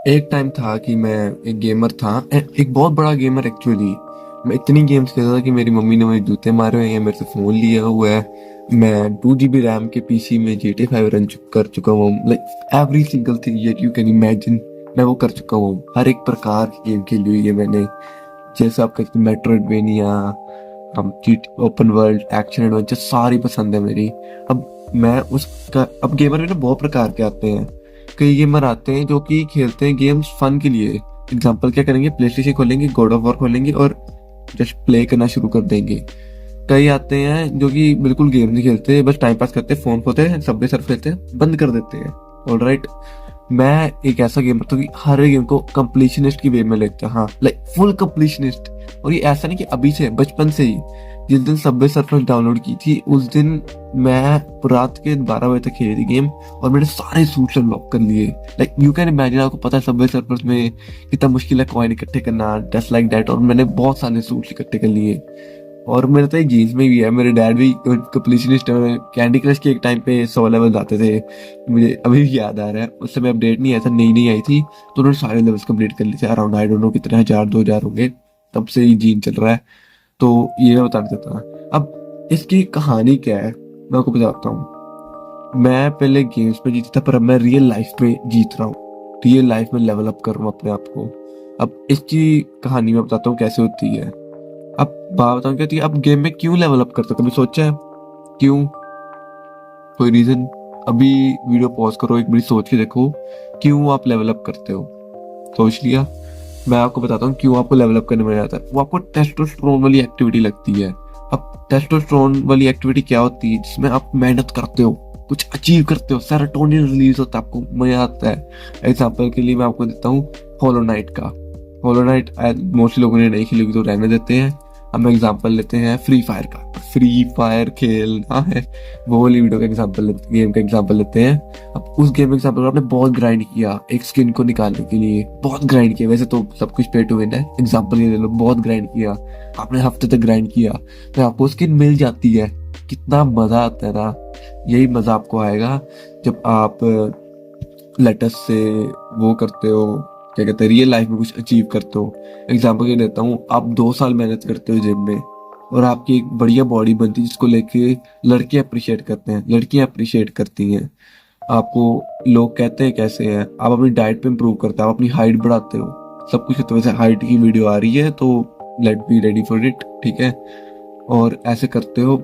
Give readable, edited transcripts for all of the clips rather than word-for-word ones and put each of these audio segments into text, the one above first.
एक टाइम था कि मैं एक गेमर था, एक बहुत बड़ा गेमर एक्चुअली। मैं इतनी गेम्स खेलता था कि मेरी मम्मी ने मुझे जूते मारे हुए हैं, मेरे से फोन लिया हुआ है। मैं 2 GB रैम के पीसी में GTA 5 कर चुका हूँ। Like every single thing you can imagine मैं वो कर चुका हूँ। हर एक प्रकार की गेम खेली हुई है मैंने। जैसे आप कहते हैं मेट्रोइडवेनिया, हम cheat, open world, action adventure सारी पसंद है मेरी। अब मैं उसका अब गेमर में ना बहुत प्रकार के आते हैं। कई गेमर आते हैं जो कि खेलते हैं गेम्स फन के लिए। एग्जाम्पल क्या करेंगे, प्ले स्टेशन खोलेंगे, गॉड ऑफ वॉर खोलेंगे और जस्ट प्ले करना शुरू कर देंगे। कई आते हैं जो कि बिल्कुल गेम नहीं खेलते, बस टाइम पास करते हैं, फोन खोते हैं, सबवे सर्फ खेलते हैं, बंद कर देते हैं। ऑलराइट, मैं एक ऐसा गेमर था कि हर एक गेम को कंप्लीशनिस्ट की वे में लेता, हाँ लाइक फुल कंप्लीशनिस्ट। और ये ऐसा नहीं कि अभी से, बचपन से ही। जिस दिन सबवे सर्फर डाउनलोड की थी उस दिन मैं रात के 12 बजे तक खेली थी गेम, और मैंने सारे सूट्स अनलॉक कर लिए। लाइक यू कैन इमेजिन, आपको पता है सबवे सर्फर्स में कितना मुश्किल है कॉइन इकट्ठे करना, जस्ट लाइक दैट। और मैंने बहुत सारे सूट्स इकट्ठे कर लिए। और मेरा तो एक जीन्स में भी है, मेरे डैड भी कंप्लीशनिस्ट है। कैंडी क्रश के एक टाइम पे 100 लेवल आते थे, मुझे अभी भी याद आ रहा है। उस समय अपडेट नहीं आया था, नई नई आई थी, तो उन्होंने सारे लेवल्स कंप्लीट कर लिए थे। अराउंड आई डोंट नो कितने 1000 2000 होंगे। तब से ही जीन चल रहा है। तो ये मैं बता देता हूँ। अब इसकी कहानी क्या है मैं आपको बताता हूँ। मैं पहले गेम्स में जीता था, पर अब मैं रियल लाइफ में जीत रहा हूँ। रियल लाइफ में लेवल अप कर रहा हूँ अपने आप को। अब इसकी कहानी मैं बताता हूँ कैसे होती है। अब बात बताऊँ क्या थी, अब गेम में क्यों लेवल अप करते हो, कभी सोचा है क्यों? कोई रीजन? अभी वीडियो पॉज करो, एक बारी सोच के देखो क्यों आप लेवल अप करते हो। सोच लिया? मैं आपको बताता हूँ क्यों आपको लेवल अप करने में आता है। वो आपको टेस्टोस्टेरोन वाली एक्टिविटी लगती है। अब टेस्टोस्टेरोन वाली एक्टिविटी क्या होती है? जिसमें आप मेहनत करते हो, कुछ अचीव करते हो, सेरोटोनिन रिलीज होता है, आपको मजा आता है। एग्जाम्पल के लिए मैं आपको देता हूँ हॉलो नाइट का। हॉलो नाइट मोस्टली लोगों ने नहीं खेली होगी तो रहने देते हैं। हम एग्जाम्पल लेते हैं फ्री फायर का। फ्री फायर खेलना है, वो वाली वीडियो का एग्जाम्पल, गेम का एग्जाम्पल लेते हैं। अब उस गेम एग्जाम्पल में आपने बहुत ग्राइंड किया एक स्किन को निकालने के लिए, बहुत ग्राइंड किया। वैसे तो सब कुछ पे टू विन है, एग्जाम्पल ये ले लो, बहुत ग्राइंड किया आपने, हफ्ते तक ग्राइंड किया, तो आपको स्किन मिल जाती है। कितना मजा आता है ना। यही मजा आपको आएगा जब आप लेटेस्ट से वो करते हो, क्या कहते हैं, रियल लाइफ में कुछ अचीव करते हो। एग्जाम्पल ये देता हूँ, आप 2 साल मेहनत करते हो जिम में, और आपकी एक बढ़िया बॉडी बनती है जिसको लेके लड़के अप्रिशिएट करते हैं, लड़कियां अप्रिशिएट करती हैं आपको। लोग कहते हैं कैसे हैं, आप अपनी डाइट पे इंप्रूव करते हो, आप अपनी हाइट बढ़ाते हो, सब कुछ करते हो। वैसे हाइट की वीडियो आ रही है तो let be ready for it, ठीक है। और ऐसे करते हो,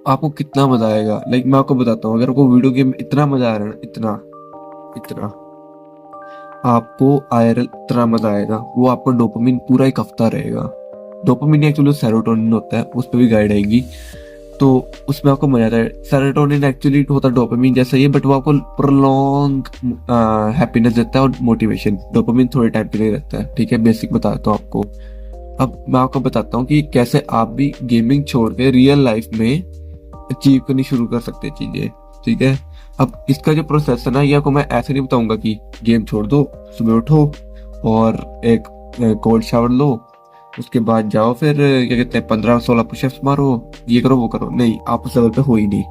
आपको कितना मजा आएगा। लाइक मैं आपको बताता हूँ, अगर आपको वीडियो गेम में इतना मजा आ रहा है ना, इतना इतना आपको आयरन इतना मजा आएगा, वो आपको डोपामिन पूरा एक हफ्ता रहेगा। डोपामिन एक्चुअली सेरोटोनिन होता है, उस पर भी गाइड आएगी, तो उसमें आपको मजा आता है। सेरोटोनिन एक्चुअली होता है डोपामिन जैसा ही है, बट वो आपको प्रोलॉन्ग हैप्पीनेस देता है और मोटिवेशन। डोपामिन थोड़े टाइम के लिए रहता है, ठीक है। बेसिक बताता हूँ आपको। अब मैं आपको बताता हूँ कि कैसे आप भी गेमिंग छोड़ के रियल लाइफ में अचीव करनी शुरू कर सकते हैं चीजें, ठीक है। अब इसका जो प्रोसेस है ना, ये आपको मैं ऐसे नहीं बताऊंगा कि गेम छोड़ दो, सुबह उठो और एक कोल्ड शावर लो, उसके बाद जाओ फिर क्या कहते हैं 15-16 पुशअप्स मारो, ये करो वो करो। नहीं, आप उस लेवल पे हो ही नहीं।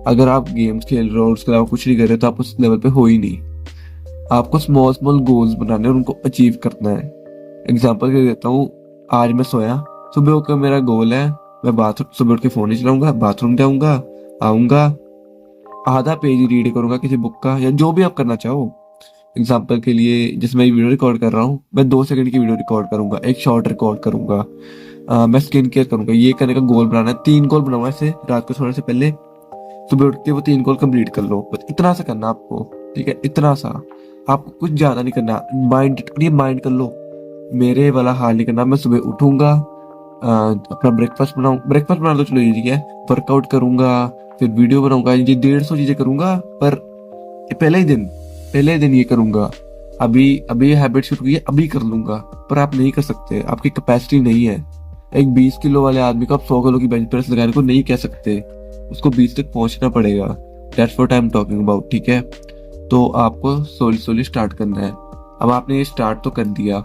अगर आप गेम्स खेल रहे हो उसके अलावा कुछ नहीं कर रहे तो आप उस लेवल पे हो ही नहीं। आपको स्मॉल स्मॉल गोल्स बनाने और उनको अचीव करना है। एग्जाम्पल के देता हूँ, आज मैं सोया, सुबह होकर मेरा गोल है मैं बाथरूम, सुबह उठ के फोन नहीं चलाऊंगा, बाथरूम जाऊंगा, आऊंगा, आधा पेज रीड करूंगा किसी बुक का, या जो भी आप करना चाहो। एग्जाम्पल के लिए जैसे मैं वीडियो रिकॉर्ड कर रहा हूँ, मैं 2 सेकंड की वीडियो रिकॉर्ड करूंगा, एक शॉर्ट रिकॉर्ड करूंगा। मैं स्किन केयर करूंगा, ये करने का गोल बनाना है। 3 गोल बनाऊंगा ऐसे रात को सोने से पहले, सुबह उठ के वो 3 गोल कंप्लीट कर लो। बस इतना सा करना आपको, ठीक है, इतना सा। आपको कुछ ज्यादा नहीं करना। माइंड, ये माइंड कर लो, मेरे वाला हाल नहीं करना। मैं सुबह उठूंगा, अपना ब्रेकफास्ट बनाऊं, ब्रेकफास्ट बना लो, चलो ये ठीक है, वर्कआउट करूंगा, फिर वीडियो बनाऊंगा, ये 150 चीजें करूंगा। पर पहले दिन ये करूंगा। अभी अभी हैबिट शुरू की है, अभी कर लूंगा। पर आप नहीं कर सकते, आपकी कैपेसिटी नहीं है। एक 20 किलो वाले आदमी को आप 100 किलो की बेंच प्रेस लगाने को नहीं कह सकते, उसको 20 तक पहुंचना पड़ेगा। That's what I am talking about, ठीक है। तो आपको स्लोली स्लोली स्टार्ट करना है। अब आपने ये स्टार्ट तो कर दिया,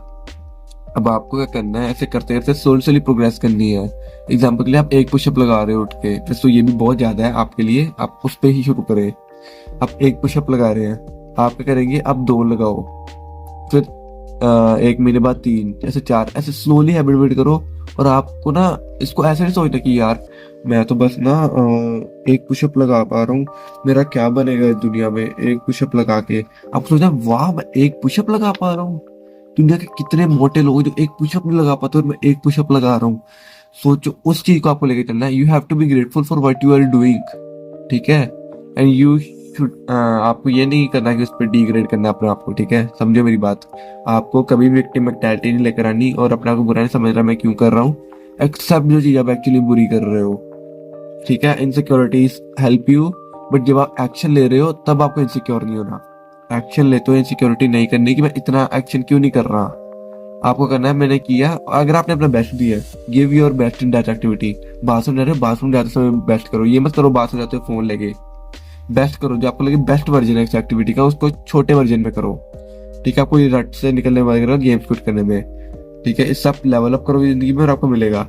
अब आपको क्या करना है, ऐसे करते करते स्लोली स्लोली प्रोग्रेस करनी है। एग्जाम्पल के लिए आप एक पुशअप लगा रहे हो उठ के, वैसे तो ये भी बहुत ज्यादा है आपके लिए, आप उस पे ही शुरू करें। आप एक पुशअप लगा रहे हैं, आप क्या करेंगे, आप 2 लगाओ, फिर 1 महीने बाद 3, ऐसे 4, ऐसे स्लोली हैबिट बिल्ड करो। और आपको ना इसको ऐसे नहीं सोचना कि यार मैं तो बस ना एक पुशअप लगा पा रहा हूँ, मेरा क्या बनेगा इस दुनिया में एक पुशअप लगा के। आप सोचना वाह मैं एक पुशअप लगा पा रहा हूँ, दुनिया के कितने मोटे लोग हैं जो एक पुशअप नहीं लगा पाते और मैं एक पुशअप लगा रहा हूँ। सोचो, उस चीज को आपको लेके चलना है। You have to be grateful for what you are doing, ठीक है। एंड यू शुड, आपको ये नहीं करना कि उस पर डिग्रेड करना अपने आप को, ठीक है, समझो मेरी बात। आपको कभी भी विक्टिम मेंटालिटी नहीं लेकर आनी और अपने आप को बुरा नहीं समझ रहा मैं क्यों कर रहा हूँ। एक्सेप्ट जो चीज आप एक्चुअली बुरी कर रहे हो, ठीक है। इनसिक्योरिटीज हेल्प यू, बट जब आप एक्शन ले रहे हो तब आपको इनसिक्योर नहीं होना। एक्शन लेते हो इनसिक्योरिटी नहीं करनी कि मैं इतना एक्शन क्यों नहीं कर रहा। आपको करना है मैंने किया, अगर आपने अपना बेस्ट दिया, give your best in that activity. Bathroom जा रहे हो, बाथरूम जाते समय बेस्ट करो, ये मत करो बाथरूम जाते हो फोन लेके। बेस्ट करो, जो आपको लगे बेस्ट वर्जन है इस एक्टिविटी का, उसको छोटे वर्जन में करो, ठीक है। आपको ये रट से निकलने वाले गेम्स क्विट करने में, ठीक है। इससे आप लेवल अप करोगे जिंदगी में और आपको मिलेगा।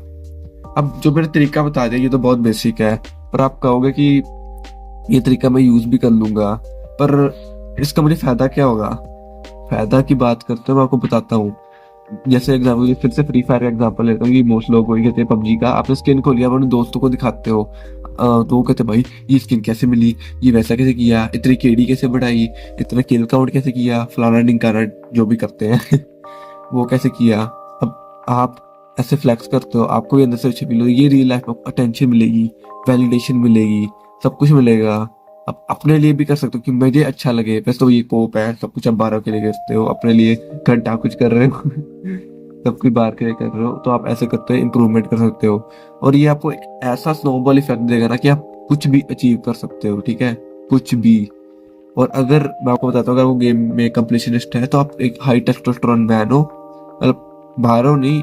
अब जो मैंने तरीका बता दिया ये तो बहुत बेसिक है, पर आप कहोगे कि ये तरीका मैं यूज भी कर लूंगा, पर इसका मुझे फायदा क्या होगा। फायदा की बात करते हैं, मैं आपको बताता हूँ। जैसे एग्जाम्पल, फिर से फ्री फायर का एग्जाम्पल लेता हूँ कि मोस्ट लोग वही कहते हैं पबजी का, आपने स्किन को लिया, अपने दोस्तों को दिखाते हो, तो वो कहते हैं भाई ये स्किन कैसे मिली, ये वैसा कैसे किया, इतनी केडी कैसे बढ़ाई, इतना किल काउंट कैसे किया, फलाना ढिमकाना जो भी करते हैं वो कैसे किया। अब आप ऐसे फ्लैक्स करते हो, आपको भी अंदर से अच्छी फील होगी, ये रियल लाइफ में अटेंशन मिलेगी, वैलिडेशन मिलेगी, सब कुछ मिलेगा। अब अपने लिए भी कर सकते हो कि मुझे अच्छा लगे, वैसे तो ये कोप है, सब कुछ आप 12 के लिए करते हो, अपने लिए घंटा कुछ कर रहे हो सब कुछ बाहर के लिए कर रहे हो, तो आप ऐसे करते हो इंप्रूवमेंट कर सकते हो। और ये आपको एक ऐसा स्नोबॉल इफेक्ट देगा ना कि आप कुछ भी अचीव कर सकते हो, ठीक है, कुछ भी। और अगर मैं आपको बताता हूँ, अगर वो गेम में कंप्लीशनिस्ट है तो आप एक हाई टेस्टोस्टेरोन मैन हो, मतलब बाहर हो नहीं,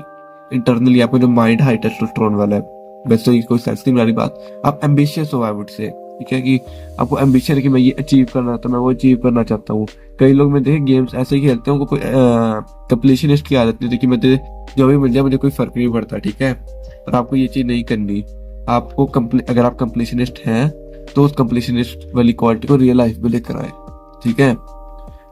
इंटरनली आपको जो माइंड हाई टेस्टोस्टेरोन वाला है, वैसे तो कोई सेंस नहीं वाली बात, आप एम्बिशियस हो आई वुड से, ठीक है, कि आपको एम्बिशन है कि मैं ये अचीव करना था, मैं वो अचीव करना चाहता हूँ। कई लोग मैं देखे गेम्स ऐसे ही खेलते हैं, उनको कोई कंप्लीशनिस्ट की आदत नहीं थी कि मैं जो भी मिल जाए मुझे कोई फर्क नहीं पड़ता, ठीक है। और आपको ये चीज नहीं करनी। आपको अगर आप कंप्लीशनिस्ट हैं तो उस कंप्लीशनिस्ट वाली क्वालिटी को रियल लाइफ में लेकर आए, ठीक है।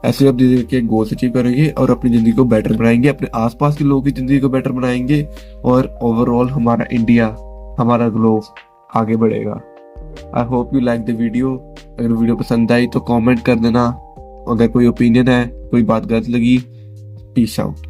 ऐसे आप धीरे धीरे गोल अचीव करेंगे और अपनी जिंदगी को बेटर बनाएंगे, अपने आसपास के लोगों की जिंदगी को बेटर बनाएंगे, और ओवरऑल हमारा इंडिया, हमारा ग्लोब आगे बढ़ेगा। I hope you like the video. अगर वीडियो पसंद आई तो कमेंट कर देना, अगर कोई ओपिनियन है, कोई बात गलत लगी, पीस आउट।